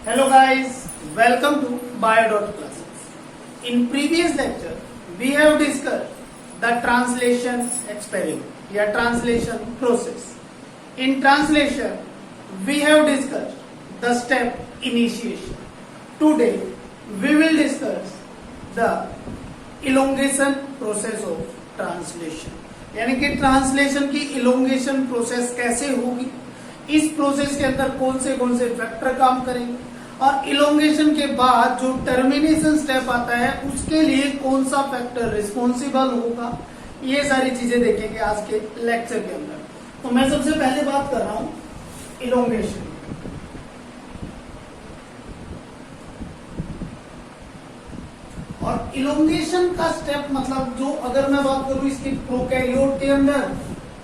Hello guys, welcome to Bio.Classes. In previous lecture, we have discussed the translation experiment या translation process. In translation, we have discussed the step initiation. Today, we will discuss the elongation process of translation. यानी कि translation की elongation process कैसे होगी, इस process के अंदर कौन से फैक्टर काम करेंगे और इलोंगेशन के बाद जो टर्मिनेशन स्टेप आता है उसके लिए कौन सा फैक्टर रिस्पॉन्सिबल होगा, ये सारी चीजें देखेंगे आज के लेक्चर के अंदर। तो मैं सबसे पहले बात कर रहा हूं इलोंगेशन। और इलोंगेशन का स्टेप मतलब जो अगर मैं बात करूं इसकी प्रोकैरियोट के अंदर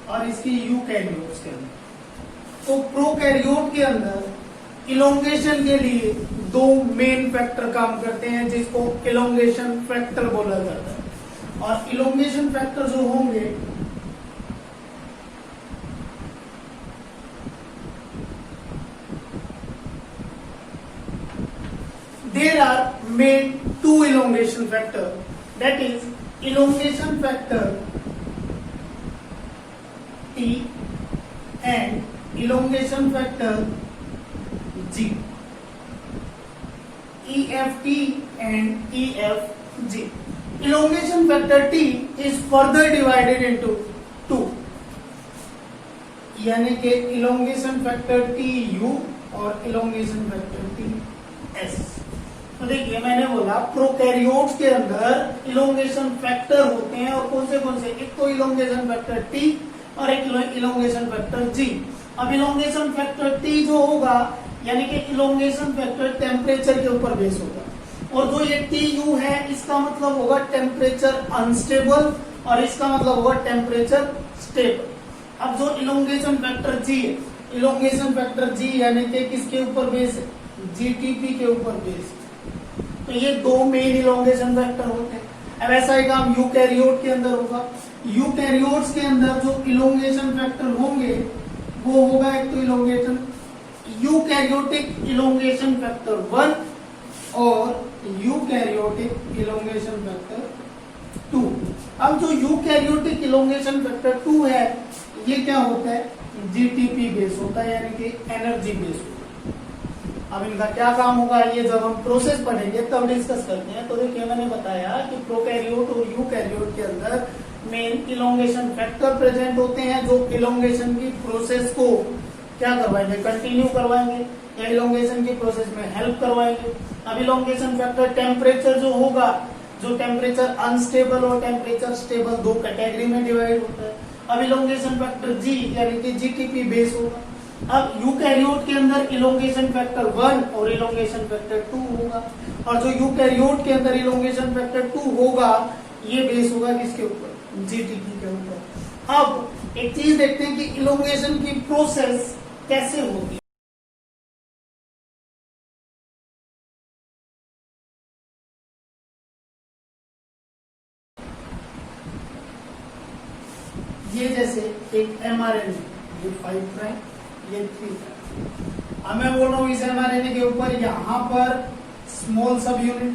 और इसकी यूकैरियोट्स के अंदर, तो प्रोकैरियोट के अंदर इलोंगेशन के लिए दो मेन फैक्टर काम करते हैं जिसको इलोंगेशन फैक्टर बोला जाता है। और इलोंगेशन फैक्टर जो होंगे there are main two elongation factor, that is elongation factor T and elongation factor G, EFT and EFG. Elongation factor T is further divided into two, यानी कि elongation factor TU और elongation factor TS। तो देखिए मैंने बोला prokaryotes के अंदर elongation factor होते हैं और कौन से एक तो इलोंगेशन फैक्टर टी और एक इलोंगेशन फैक्टर जी। अब इलोंगेशन फैक्टर टी जो होगा यानी कि इलोंगेशन फैक्टर टेम्परेचर के ऊपर बेस होगा, और जो ये टी यू है इसका मतलब होगा टेम्परेचर अनस्टेबल और इसका मतलब होगा टेम्परेचर स्टेबल। अब जो इलोंगेशन फैक्टर जी है, इलोंगेशन फैक्टर जी यानी कि किसके ऊपर बेस है, जीटीपी के ऊपर बेस है। तो ये दो मेन इलोंगेशन फैक्टर होते हैं। अब ऐसा ही काम यूकैरियोट के अंदर होगा। यूकैरियोट्स के अंदर जो इलोंगेशन फैक्टर होंगे वो होगा एक तो इलोंगेशन यूकैरियोटिक इलोंगेशन फैक्टर 1 और यूकैरियोटिक इलोंगेशन फैक्टर 2। अब जो यूकैरियोटिक इलोंगेशन फैक्टर 2 है ये क्या होता है, जीटीपी बेस होता है यानी कि एनर्जी बेस होता है। अब इनका क्या काम होगा ये जब हम प्रोसेस पढ़ेंगे तब डिस्कस करते हैं। तो देखिए मैंने बताया कि प्रोकैरियोट और यूकैरियोट के अंदर मेन इलोंगेशन फैक्टर प्रेजेंट होते हैं जो इलोंगेशन की प्रोसेस को क्या करवाएंगे, कंटिन्यू करवाएंगे या इलोंगेशन की प्रोसेस में हेल्प करवाएंगे। अब इलोंगेशन फैक्टर टेम्परेचर जो होगा, जो टेम्परेचर अनस्टेबल और टेम्परेचर स्टेबल दो कैटेगरी में डिवाइड होता है। अब इलोंगेशन फैक्टर जी यानी कि जीटीपी बेस होगा। अब यूकैरियोट के अंदर इलोंगेशन फैक्टर 1 और इलोंगेशन फैक्टर 2 होगा, और जो यूकैरियोट के अंदर इलोंगेशन फैक्टर 2 होगा ये बेस होगा किसके ऊपर, जीटीपी के ऊपर। अब एक चीज देखते हैं कि इलोंगेशन की प्रोसेस कैसे होगी। ये जैसे एक एमआरएनए, ये 5 प्राइम ये 3 प्राइम। अब मैं बोल रहा हूं इस एमआरएनए के ऊपर यहां पर स्मॉल सब यूनिट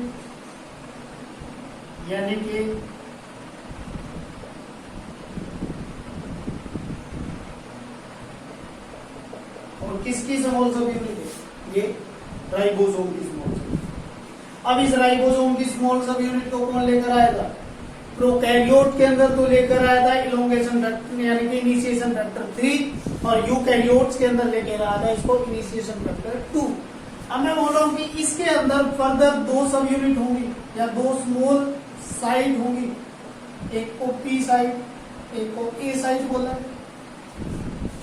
यानी कि और किसकी स्मॉल सब यूनिट है, ये राइबोसोम की स्मॉल सब यूनिट। अब इस राइबोसोम की स्मॉल सब यूनिट को कौन लेकर आएगा, प्रोकैरियोट के अंदर तो लेकर आया था इलोंगेशन फैक्टर यानी कि इनिशिएशन फैक्टर 3 और यूकैरियोट्स के अंदर लेकर आया था इसको इनिशिएशन फैक्टर 2। अब मैं बोल रहा हूं कि इसके अंदर फर्दर दो सब यूनिट होंगी या दो स्मॉल साइट होंगी, एक को पी साइट एक को ए साइट बोला है।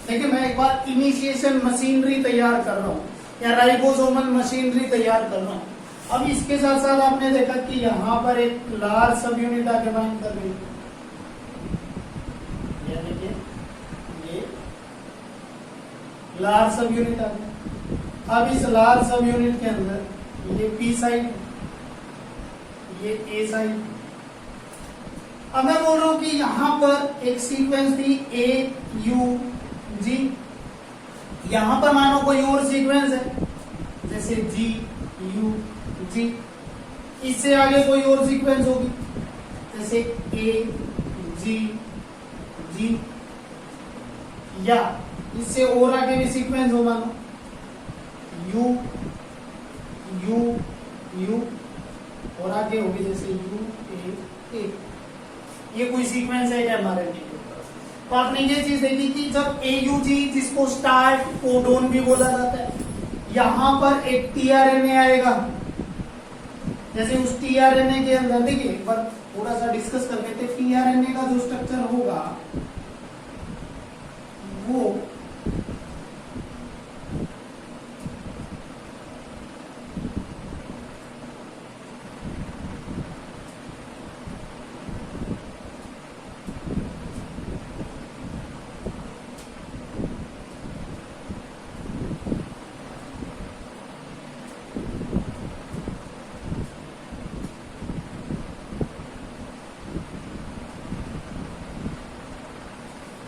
देखिए मैं एक बार इनिशिएशन मशीनरी तैयार कर रहा हूं या राइबोसोमल मशीनरी तैयार कर रहा हूं। अब इसके साथ साथ आपने देखा कि यहां पर एक लार्ज सब यूनिट आके बाइंड कर रही है, यानी कि ये लार्ज सब यूनिट आ गया। अब इस लार्ज सब यूनिट के अंदर ये पी साइड ये ए साइड। अब मैं बोल रहा हूं कि यहां पर एक सीक्वेंस थी ए यू जी, यहां पर मानो कोई और सीक्वेंस है जैसे जी यू जी। इससे आगे कोई और सीक्वेंस होगी जैसे ए जी जी, या इससे और आगे भी सीक्वेंस हो मानो यू यू यू, और आगे होगी जैसे यू ए। ये कोई सीक्वेंस है क्या हमारे लिए? तो आपने ये चीज देखी कि जब AUG, जिसको स्टार्ट कोडोन भी बोला जाता है, यहां पर एक tRNA आएगा, जैसे उस tRNA के अंदर देखिए एक बार थोड़ा सा डिस्कस कर लेते हैं। tRNA का जो स्ट्रक्चर होगा वो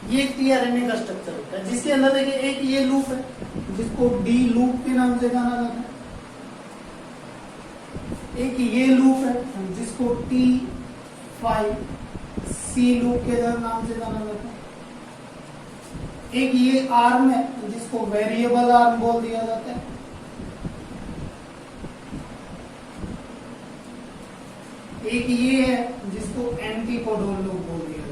ये एक tRNA का स्ट्रक्चर होता है, जिसके अंदर देखिए एक ये लूप है जिसको डी लूप के नाम से जाना जाता है, एक ये लूप है जिसको T5C लूप के नाम से जाना जाता है, एक ये आर्म है जिसको वेरिएबल आर्म बोल दिया जाता है, एक ये है जिसको एंटीकोडोन लूप बोल दिया जाता है।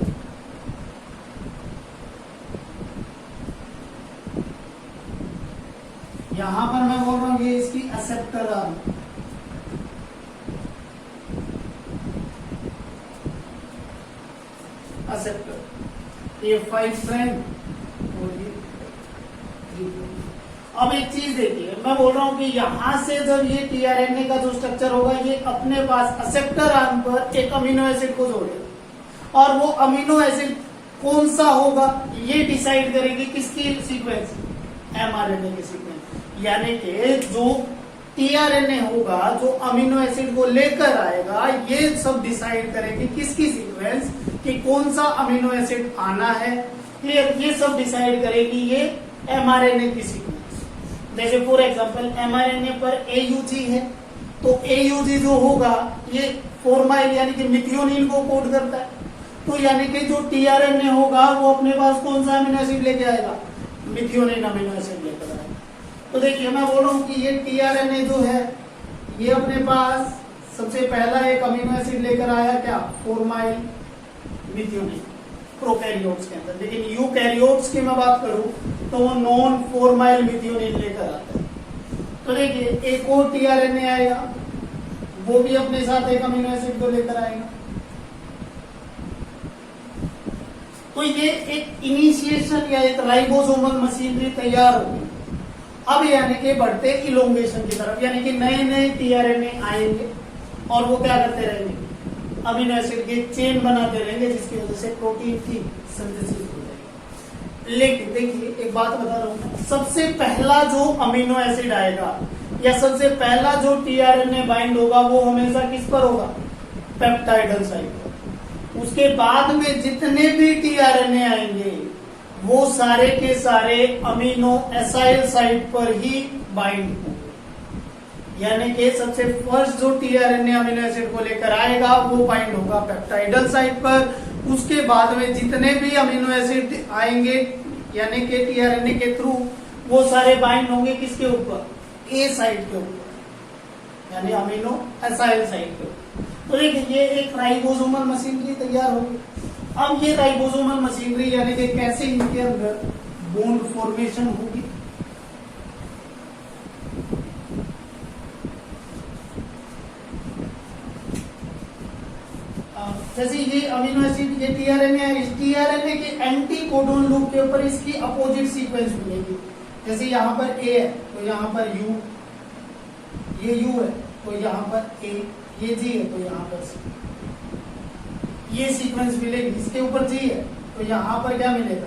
यहां पर मैं बोल रहा हूं ये इसकी एक्सेप्टर आर्म, एक्सेप्टर, ये 5 प्राइम और ये 3 प्राइम। अब एक चीज देखिए, मैं बोल रहा हूं कि यहां से जब ये tRNA का जो स्ट्रक्चर होगा, ये अपने पास एक्सेप्टर आर्म पर एक अमीनो एसिड को जोड़ेगा, और वो अमीनो एसिड कौन सा होगा ये डिसाइड करेगी किसकी सीक्वेंस, mRNA की सीक्वेंस। यानी कि जो tRNA होगा, जो अमीनो एसिड को लेकर आएगा, ये सब डिसाइड करेगी किसकी सीक्वेंस, कि कौन सा अमीनो एसिड आना है, ये सब डिसाइड करेगी ये mRNA की सीक्वेंस। जैसे फॉर एग्जांपल mRNA पर AUG है, तो AUG जो होगा ये फॉर्माइल यानी कि मिथियोनिन को कोड करता है, तो यानी कि जो tRNA होगा वो अपने पास कौन सा अमीनो एसिड लेके आएगा, मिथियोनिन अमीनो एसिड लेकर आएगा। तो देखिए मैं बोल रहा हूं कि ये tRNA जो है ये अपने पास सबसे पहला एक अमीनो एसिड लेकर आया क्या, फॉर्माइल मिथियोनिन प्रोकैरियोट्स के अंदर, लेकिन यूकैरियोट्स की मैं बात करूं तो वो नॉन फॉर्माइल मिथियोनिन लेकर आता है। तो देखिए एक और tRNA आएगा, वो भी अपने साथ एक अमीनो एसिड को लेकर आएगा। तो ये एक इनिशिएशन या एक राइबोसोमल मशीनरी तैयार होगी। अब यानी कि बढ़ते इलोंगेशन की तरफ, यानी कि नए नए tRNA आएंगे और वो क्या करते रहेंगे, अमीनो एसिड के चेन बनाते रहेंगे, जिसकी वजह से प्रोटीन की सिंथेसिस हो जाएगी। लेकिन देखिए एक बात बता रहा हूं, सबसे पहला जो अमीनो एसिड आएगा या सबसे पहला जो tRNA बाइंड होगा वो हमेशा किस पर होगा, पेप्टाइडल साइट पर। उसके बाद में जितने भी tRNA आएंगे वो सारे के सारे अमीनो एसाइल साइट पर ही बाइंड होंगे, यानी कि सबसे फर्स्ट जो tRNA अमीनो एसिड को लेकर आएगा वो बाइंड होगा पेप्टाइडल साइट पर। उसके बाद में जितने भी अमीनो एसिड आएंगे यानी कि tRNA के थ्रू, वो सारे बाइंड होंगे किसके ऊपर, ए साइट के ऊपर, यानी अमीनो एसाइल साइट के ऊपर। तो देखिए ये एक राइबोसोमल मशीनरी तैयार होगी। अब ये राइबोसोमल मशीनरी यानी कि कैसे इनके अंदर बॉन्ड फॉर्मेशन होगी, जैसे ये अमीनो एसिड ये tRNA है, इस tRNA के एंटी कोडोन लूप के ऊपर इसकी अपोजिट सीक्वेंस मिलेगी। जैसे यहाँ पर A है तो यहाँ पर U, ये U है तो यहाँ पर A, ये G है तो यहाँ पर C, ये सीक्वेंस मिलेगी। इसके ऊपर G है तो यहाँ पर क्या मिलेगा,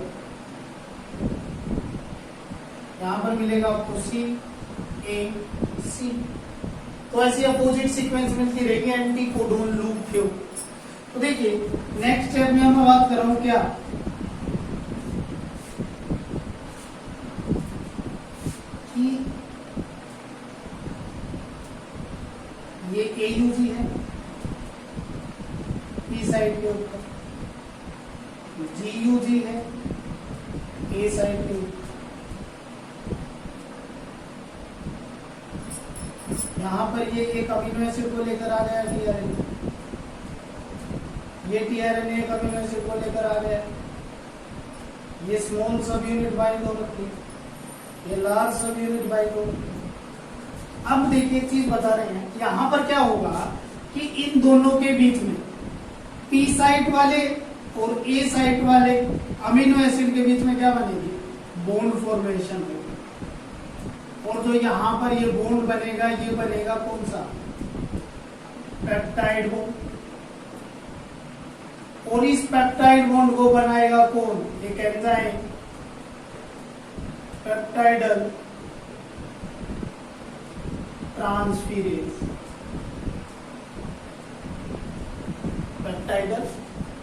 यहाँ पर मिलेगा आपको C A C। तो ऐसी अपोजिट सीक्वेंस मिलती रहेगी एंटी कोडोन लूप के ऊपर। तो देखिए नेक्स्ट स्टेप में मैं बात कर रहा हूं क्या, कि साइड के ऊपर, GUG है A साइड के ऊपर। यहाँ पर ये एक अमीनो एसिड को लेकर आ गया टीआरएनए, ये टीआरएनए एक अमीनो एसिड को लेकर आ गया, ये स्मॉल सब यूनिट बाइंड हो रखी है, ये लार्ज सब यूनिट बाइंड हो रखी है। अब देखिए एक चीज बता रहे हैं, यहाँ पर क्या होगा कि इन दोनों के बीच में पी साइट वाले और ए साइट वाले अमीनो एसिड के बीच में क्या बनेगी, बॉन्ड फॉर्मेशन होगी। और जो यहाँ पर ये बॉन्ड बनेगा, ये बनेगा कौन सा, पेप्टाइड बॉन्ड। और इस पेप्टाइड बॉन्ड को बनाएगा कौन, एक enzyme, peptidyl transferase, peptidyl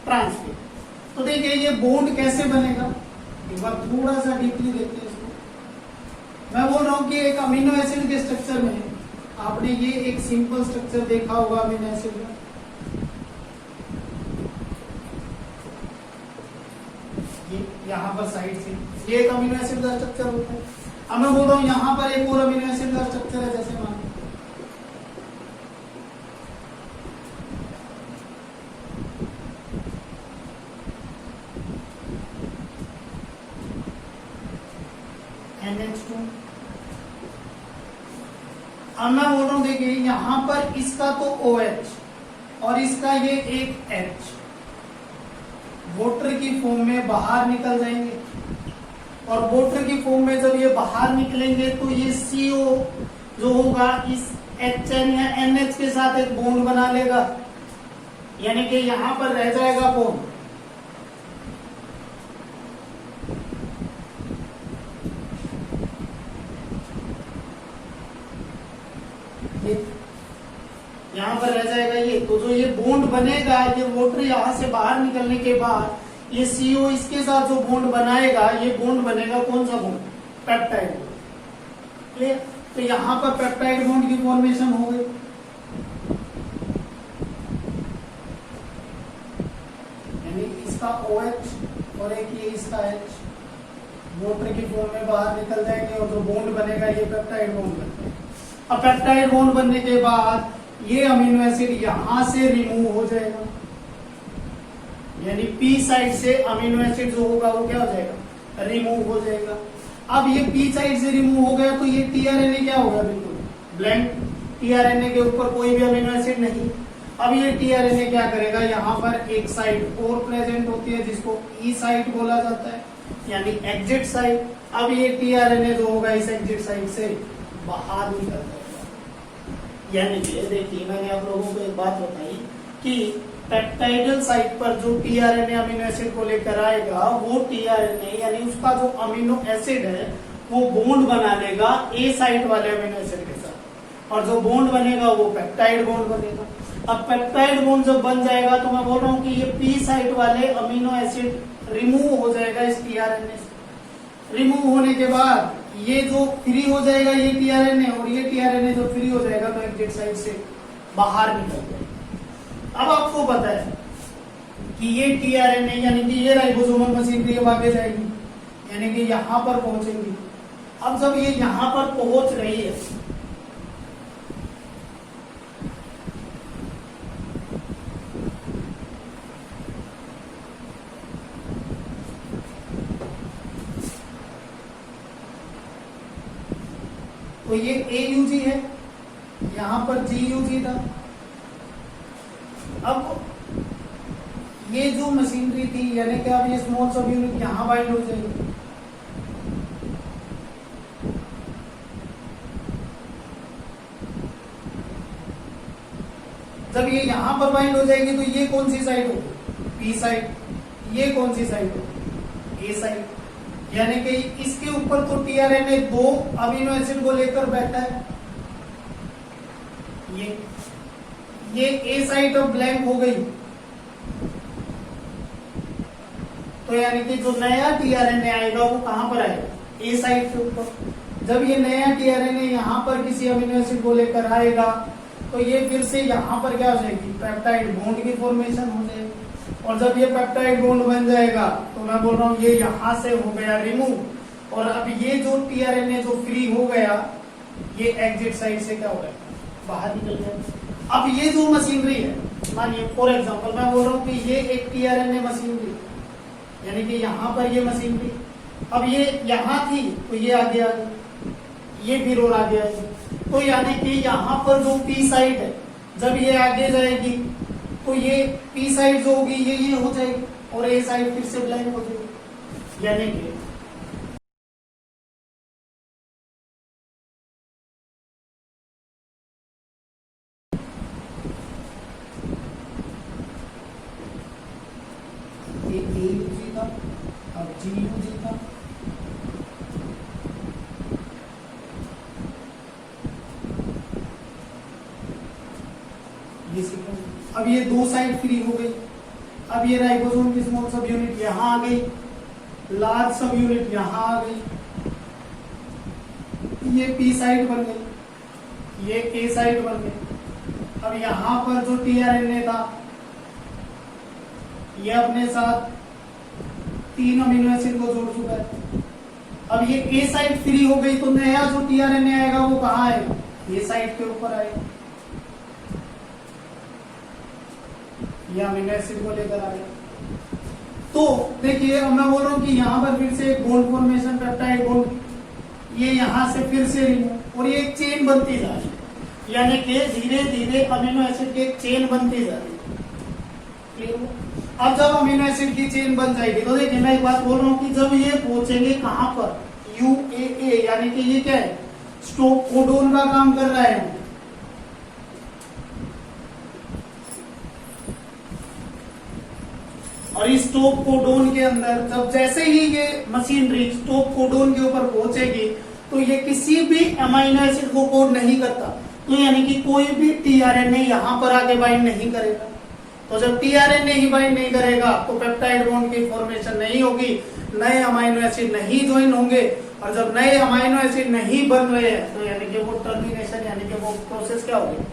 transferase. तो देखिए ये बॉन्ड कैसे बनेगा, एक बार थोड़ा सा डीपली देखते हैं इसको। मैं बोल रहा हूं कि एक अमीनो एसिड के स्ट्रक्चर में आपने ये एक सिंपल स्ट्रक्चर देखा होगा अमीनो एसिड का, ये यहाँ पर साइड से ये एक अमीनो एसिड का स्ट्रक्चर होता है। अब मैं बोल रहा हूं यहाँ पर एक और अमीनो एसिड का स्ट्रक्चर है, जैसे मान NH2। अब मैं बोल रहा हूं देखिए यहां पर इसका तो OH और इसका ये एक H वाटर की फॉर्म में बाहर निकल जाएंगे, और वाटर की फॉर्म में जब ये बाहर निकलेंगे तो ये CO जो होगा इस HN या NH के साथ एक बॉन्ड बना लेगा, यानी कि यहां पर रह जाएगा कौन, यहाँ पर रह जाएगा ये। तो जो ये बॉन्ड बनेगा, ये वाटर यहाँ से बाहर निकलने के बाद ये CO इसके साथ जो बॉन्ड बनाएगा, ये बॉन्ड बनेगा कौन सा बॉन्ड, पेप्टाइड बॉन्ड। क्लियर। तो यहाँ पर पेप्टाइड बॉन्ड की फॉर्मेशन हो गई। यानी इसका OH और एक ये इसका H वाटर की फॉर्म में बाहर निकल जाएंगे, और जो बॉन्ड बनेगा ये पेप्टाइड बॉन्ड बनेगा। अब पेप्टाइड बॉन्ड बनने के बाद ये अमीनो एसिड यहां से रिमूव हो जाएगा, यानी पी साइड से अमीनो एसिड जो होगा वो क्या हो जाएगा, रिमूव हो जाएगा। अब ये पी साइड से रिमूव हो गया तो ये टीआरएनए क्या होगा, बिल्कुल ब्लैंक, टीआरएनए के ऊपर कोई भी अमीनो एसिड नहीं। अब ये टीआरएनए क्या करेगा, यहाँ पर एक साइड और प्रेजेंट होती है जिसको ई साइट बोला जाता है, यानी एग्जिट साइट। अब ये टीआरएनए जो होगा इस एग्जिट साइट से बाहर निकल जाएगा। यानी कि देखिए मैंने आप लोगों को एक बात बताई कि पेप्टाइडल साइट पर जो टीआरएनए अमीनो एसिड को लेकर आएगा, वो टीआरएनए यानी उसका जो अमीनो एसिड है वो बॉन्ड बना लेगा ए साइट वाले अमीनो एसिड के साथ, और जो बॉन्ड बनेगा वो पेप्टाइड बॉन्ड बनेगा। अब पेप्टाइड बॉन्ड जब बन जाएगा तो मैं बोल रहा हूँ कि ये पी साइट वाले अमीनो एसिड रिमूव हो जाएगा इस टीआरएनए से। रिमूव होने के बाद ये जो फ्री हो जाएगा ये टीआरएनए, और ये टीआरएनए जो फ्री हो जाएगा तो एग्जिट साइड से बाहर निकल जाएगा। अब आपको पता है कि ये टीआरएनए यानी कि ये राइबोसोमल मशीनरी अब आगे जाएगी, यानी कि यहां पर पहुंचेंगी। अब जब ये यहां पर पहुंच रही है तो ये AUG है, यहां पर GUG था। अब ये जो मशीनरी थी यानी कि अब ये स्मॉल सब यूनिट यहां बाइंड हो जाएगी, जब ये यहां पर बाइंड हो जाएगी तो ये कौन सी साइड होगी, पी साइड। ये कौन सी साइड होगी, ए साइड। यानी कि इसके ऊपर तो टीआरएनए दो अमीनो एसिड को लेकर बैठा है, ये ए साइड अब ब्लैंक हो गई। तो यानी कि जो नया टीआरएनए आएगा वो कहां पर आएगा, ए साइड के ऊपर। जब ये नया टीआरएनए यहां पर किसी अमीनो एसिड को लेकर आएगा तो ये फिर से यहां पर क्या हो जाएगी, पेप्टाइड बॉन्ड की फॉर्मेशन हो जाएगी। और जब ये पेप्टाइड बॉन्ड बन जाएगा तो मैं बोल रहा हूँ ये यहां से हो गया रिमूव, और अब ये जो टीआरएनए जो फ्री हो गया ये एग्जिट साइड से क्या हो गया, बाहर निकल गया। अब ये जो मशीनरी है, मानिए फॉर एग्जांपल मैं बोल रहा हूँ कि ये एक टीआरएनए मशीनरी, यानी कि यहाँ पर ये मशीनरी, अब ये यहाँ थी तो ये आगे आ गई, ये फिर और आगे आएगी, तो यानी कि यहाँ पर जो पी साइड है जब ये आगे जाएगी तो ये पी साइड जो होगी ये हो जाएगी, और ए साइड फिर से ब्लैंक हो जाएगी, यानी कि ये ए यूजी था, अब जी यूजी था, ये सीक्वेंस। अब ये दो साइड फ्री हो गई, अब ये राइबोसोम की स्मॉल सब यूनिट यहां आ गई, लार्ज सब यूनिट यहां आ गई, ये पी साइड बन गई, ये ए साइड बन गई। अब यहां पर जो टीआरएनए था ये अपने साथ 3 अमीनो एसिड को जोड़ चुका है। अब ये ए साइड फ्री हो गई तो नया जो टीआरएनए आएगा वो कहाँ आएगा, ये साइड के ऊपर आएगा, ये अमीनो एसिड को लेकर आ गया। तो देखिए अब मैं बोल रहा हूं कि यहां पर फिर से एक बॉन्ड फॉर्मेशन, पेप्टाइड बॉन्ड, ये यहां से फिर से रिमूव, और ये एक चेन बनती जा रही है, यानी कि धीरे धीरे अमीनो एसिड की एक चेन बनती जा रही है। अब जब अमीनो एसिड की चेन बन जाएगी तो देखिए मैं एक बात बोल रहा हूं कि जब ये पहुंचेंगे कहां पर, यूएए, यानी कि ये क्या है, स्टॉप कोडोन का काम कर रहा है। और इस स्टॉप कोडोन के अंदर जब जैसे ही ये मशीनरी स्टॉप कोडोन के ऊपर पहुंचेगी तो ये किसी भी अमीनो एसिड को कोड नहीं करता, तो यानी कि कोई भी टीआरएनए यहां पर आके बाइंड नहीं करेगा। तो जब टीआरएनए ही बाइंड नहीं करेगा तो पेप्टाइड बॉन्ड की फॉर्मेशन नहीं होगी, नए अमीनो एसिड नहीं ज्वाइन होंगे, और जब नए अमीनो एसिड नहीं बन रहे हैं तो यानी कि वो टर्मिनेशन, यानी कि वो प्रोसेस क्या होगी,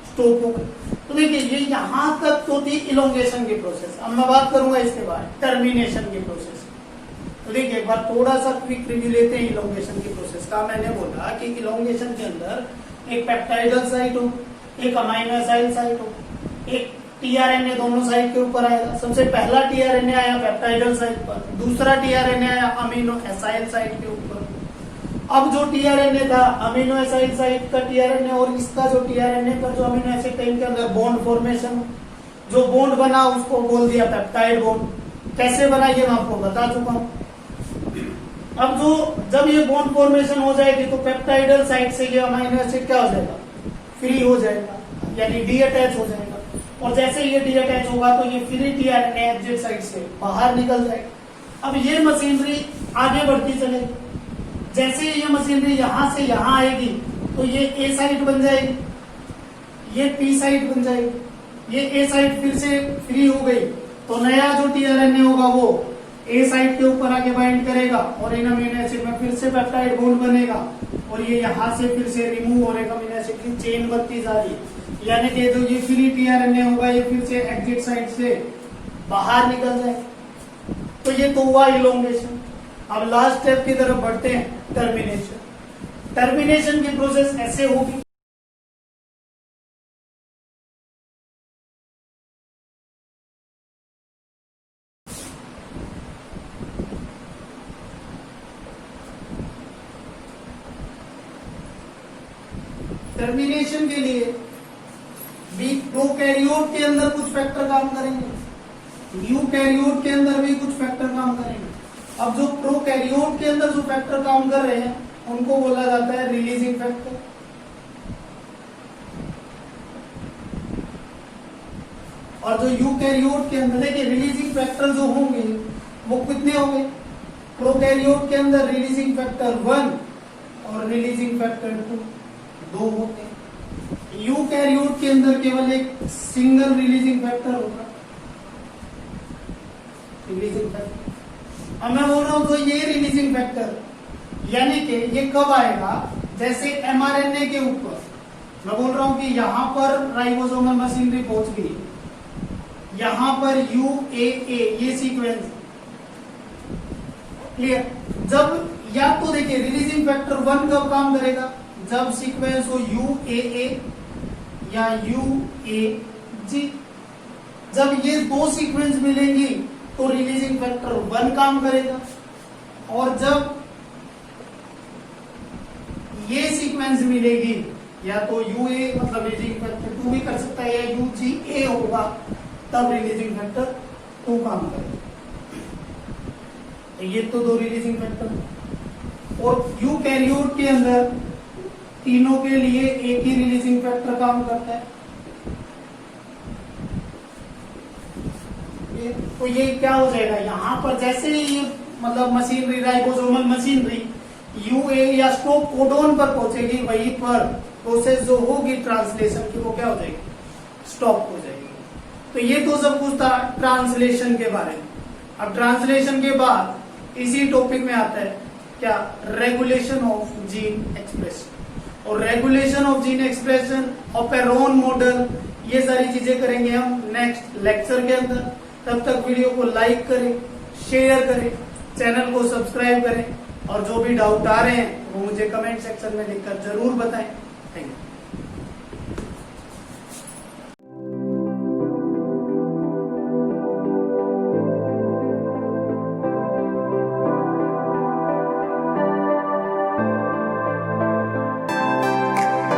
स्टॉप हो गई। तो देखिए ये यहां तक तो थी इलोंगेशन की प्रोसेस। अब मैं बात करूंगा इसके बाद टर्मिनेशन की प्रोसेस। तो देखिए एक बार थोड़ा सा क्विक रिव्यू लेते हैं इलोंगेशन की प्रोसेस का। मैंने बोला कि इलोंगेशन के अंदर एक पेप्टाइडल साइट हो, एक अमीनो एसिड साइट हो, एक टीआरएनए दोनों साइड के ऊपर आएगा। सबसे पहला टीआरएनए आया पेप्टाइडल साइट पर, दूसरा टीआरएनए आया अमीनो एसिड साइट के ऊपर। अब जो टीआरएनए था अमीनो एसिड साइट का टीआरएनए और इसका जो टीआरएनए पर जो अमीनो एसिड था इनके अंदर बॉन्ड फॉर्मेशन, जो बॉन्ड बना उसको बोल दिया पेप्टाइड बॉन्ड। कैसे बना ये मैं आपको बता चुका हूं। अब जो जब ये बॉन्ड फॉर्मेशन हो जाएगी तो पेप्टाइडल साइट से ये अमीनो एसिड क्या हो जाएगा, फ्री हो जाएगा, यानी डीअटैच हो जाएगा। और जैसे ये डीअटैच होगा तो ये फ्री टीआरएनए एग्जिट साइड से बाहर निकल जाएगा। अब ये मशीनरी आगे बढ़ती चलेगी, जैसे ये मशीनरी यहां से यहां आएगी तो ये ए साइड बन जाएगी, ये पी साइड बन जाएगी, ये ए साइड फिर से फ्री हो गई तो नया जो टीआरएनए होगा वो ए साइड के ऊपर आके बाइंड करेगा और इन अमीनो एसिड में फिर से पेप्टाइड बॉन्ड बनेगा, और ये यहां से फिर से रिमूव होने का अमीनो एसिड की चेन बनती जा रही है, यानी कि जो ये फ्री टीआरएनए होगा ये फिर से एग्जिट साइड से बाहर निकल जाए। तो ये तो हुआ इलोंगेशन। अब लास्ट स्टेप की तरफ बढ़ते हैं, टर्मिनेशन। टर्मिनेशन की प्रोसेस ऐसे होगी, टर्मिनेशन के लिए भी प्रोकैरियोट के अंदर कुछ फैक्टर काम करेंगे, यूकैरियोट के अंदर भी कुछ फैक्टर काम करेंगे। अब जो प्रोकैरियोट के अंदर जो फैक्टर काम कर रहे हैं उनको बोला जाता है रिलीजिंग फैक्टर, और जो यूकैरियोट के अंदर देखिए रिलीजिंग फैक्टर जो होंगे वो कितने होंगे, प्रोकैरियोट के अंदर रिलीजिंग फैक्टर 1 और रिलीजिंग फैक्टर 2 होते हैं। यूकैरियोट के अंदर केवल एक सिंगल रिलीजिंग फैक्टर होगा, रिलीजिंग फैक्टर। अब मैं बोल रहा हूं तो ये रिलीजिंग फैक्टर यानी कि ये कब आएगा, जैसे एमआरएनए के ऊपर मैं बोल रहा हूं कि यहां पर राइबोसोमल मशीनरी पहुंच गई, यहां पर UAA ये सीक्वेंस क्लियर। जब या तो देखिए रिलीजिंग फैक्टर 1 कब काम करेगा, जब सीक्वेंस हो UAA या UAG। जब ये दो सीक्वेंस मिलेंगी तो रिलीजिंग फैक्टर 1 काम करेगा, और जब ये सीक्वेंस मिलेगी या तो UA मतलब रिलीजिंग फैक्टर 2 भी कर सकता है या UGA होगा, तब रिलीजिंग फैक्टर 2 काम करेगा। ये तो दो रिलीजिंग फैक्टर, और यूकैरियोट के अंदर तीनों के लिए एक ही रिलीजिंग फैक्टर काम करता है। तो ये क्या हो जाएगा, यहां पर जैसे ही ये मतलब मशीनरी राइबोसोमल मशीनरी UA या स्टॉप कोडोन पर पहुंचेगी, वहीं पर प्रोसेस जो होगी ट्रांसलेशन की वो क्या हो जाएगी, स्टॉप हो जाएगी। तो ये तो सब कुछ था ट्रांसलेशन के बारे में। अब ट्रांसलेशन के बाद इसी टॉपिक में आता है क्या, रेगुलेशन ऑफ जीन एक्सप्रेशन। और regulation of gene expression, operon model, ये सारी चीजें करेंगे हम नेक्स्ट लेक्चर के अंदर। तब तक वीडियो को लाइक करें, शेयर करें, चैनल को सब्सक्राइब करें, और जो भी डाउट आ रहे हैं वो मुझे कमेंट सेक्शन में लिखकर जरूर बताएं। Thank you.